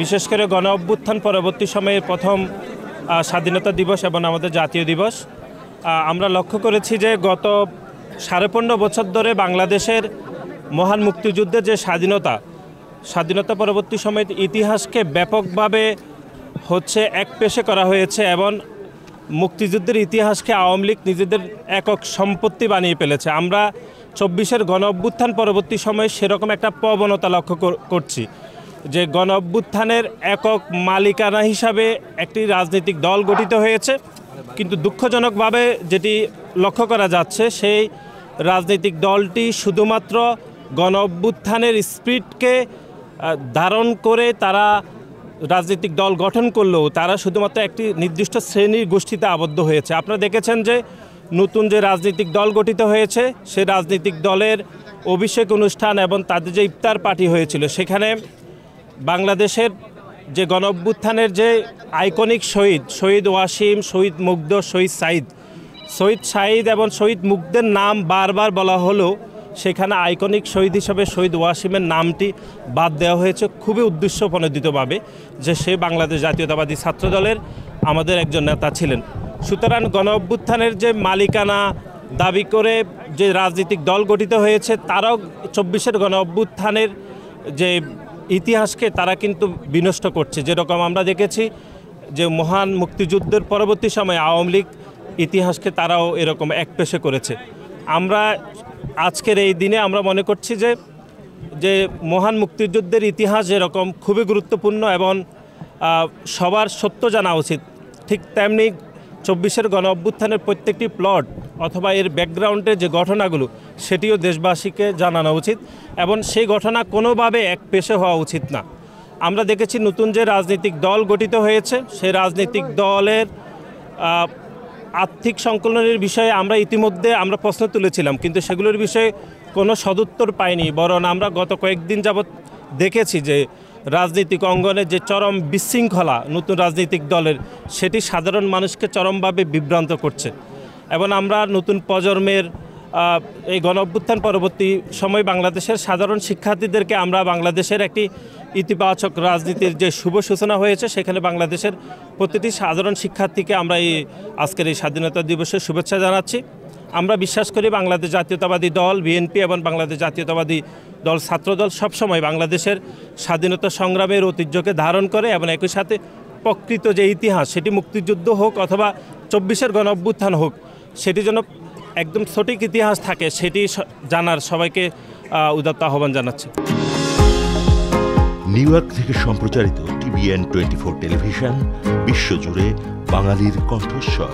বিশেষ করে গণ অভ্যুত্থান পরবর্তী সময়ে প্রথম স্বাধীনতা দিবস এবং আমাদের জাতীয় দিবস। আমরা লক্ষ্য করেছি যে গত 15.5 বছর ধরে বাংলাদেশের মহান মুক্তিযুদ্ধের যে স্বাধীনতা পরবর্তী সময়ের ইতিহাসকে ব্যাপকভাবে একপেশে করা হয়েছে এবং মুক্তিযুদ্ধের ইতিহাসকে আওয়ামী লীগ নিজেদের একক সম্পত্তি বানিয়ে ফেলেছে। আমরা 24-এর গণ অভ্যুত্থান পরবর্তী সময়ে সেরকম একটা প্রবণতা লক্ষ্য করছি যে গণ অভ্যুত্থানের একক মালিকানা হিসাবে একটি রাজনৈতিক দল গঠিত হয়েছে, কিন্তু দুঃখজনকভাবে যেটি লক্ষ্য করা যাচ্ছে সেই রাজনৈতিক দলটি শুধুমাত্র গণ অভ্যুত্থানের স্পিরিটকে ধারণ করে তারা রাজনৈতিক দল গঠন করলেও তারা শুধুমাত্র একটি নির্দিষ্ট শ্রেণীর গোষ্ঠীতে আবদ্ধ হয়েছে। আপনারা দেখেছেন যে নতুন যে রাজনৈতিক দল গঠিত হয়েছে সেই রাজনৈতিক দলের অভিষেক অনুষ্ঠান এবং তাদের যে ইফতার পার্টি হয়েছিল সেখানে বাংলাদেশের যে গণ অভ্যুত্থানের যে আইকনিক শহীদ ওয়াসিম, শহীদ মুগ্ধ, শহীদ সাঈদ এবং শহীদ মুগ্ধের নাম বারবার বলা হলেও সেখানে আইকনিক শহীদ হিসেবে শহীদ ওয়াসিমের নামটি বাদ দেওয়া হয়েছে খুবই উদ্দেশ্যপ্রণোদিতভাবে, যে সে বাংলাদেশ জাতীয়তাবাদী ছাত্রদলের আমাদের একজন নেতা ছিলেন। সুতরাং গণ অভ্যুত্থানের যে মালিকানা দাবি করে যে রাজনৈতিক দল গঠিত হয়েছে তারাও 24-এর গণ অভ্যুত্থানের যে ইতিহাসকে তারা কিন্তু বিনষ্ট করছে। যেরকম আমরা দেখেছি যে মহান মুক্তিযুদ্ধের পরবর্তী সময়ে আওয়ামী লীগ ইতিহাসকে তারাও এরকম একপেশে করেছে। আমরা আজকের এই দিনে আমরা মনে করছি যে মহান মুক্তিযুদ্ধের ইতিহাস যেরকম খুবই গুরুত্বপূর্ণ এবং সবার সত্য জানা উচিত, ঠিক তেমনি 24-এর গণ অভ্যুত্থানের প্রত্যেকটি প্লট অথবা এর ব্যাকগ্রাউন্ডের যে ঘটনাগুলো সেটিও দেশবাসীকে জানানো উচিত এবং সেই ঘটনা কোনোভাবে একপেশে হওয়া উচিত না। আমরা দেখেছি নতুন যে রাজনৈতিক দল গঠিত হয়েছে সেই রাজনৈতিক দলের আর্থিক সংকলনের বিষয়ে আমরা ইতিমধ্যে প্রশ্ন তুলেছিলাম, কিন্তু সেগুলোর বিষয়ে কোনো সদুত্তর পাইনি। বরং আমরা গত কয়েকদিন যাবৎ দেখেছি যে রাজনৈতিক অঙ্গনে যে চরম বিশৃঙ্খলা নতুন রাজনৈতিক দলের সেটি সাধারণ মানুষকে চরমভাবে বিভ্রান্ত করছে এবং আমরা নতুন প্রজন্মের এই গণ অভ্যুত্থান পরবর্তী সময় বাংলাদেশের সাধারণ শিক্ষার্থীদেরকে আমরা বাংলাদেশের একটি ইতিবাচক রাজনীতির যে শুভ সূচনা হয়েছে সেখানে বাংলাদেশের প্রতিটি সাধারণ শিক্ষার্থীকে আমরা আজকের এই স্বাধীনতা দিবসের শুভেচ্ছা জানাচ্ছি। আমরা বিশ্বাস করি বাংলাদেশ জাতীয়তাবাদী দল বিএনপি এবং বাংলাদেশ জাতীয়তাবাদী দল ছাত্রদল সবসময় বাংলাদেশের স্বাধীনতা সংগ্রামের ঐতিহ্যকে ধারণ করে এবং একই সাথে প্রকৃত যে ইতিহাস সেটি মুক্তিযুদ্ধ হোক অথবা 24-এর গণ অভ্যুত্থান হোক সেটি যেন একদম সঠিক ইতিহাস থাকে সেটি জানার সবাইকে উদাত্ত আহ্বান জানাচ্ছি। নিউ ইয়র্ক থেকে সম্প্রচারিত TVN 24 টেলিভিশন বিশ্বজুড়ে বাঙালির কণ্ঠস্বর।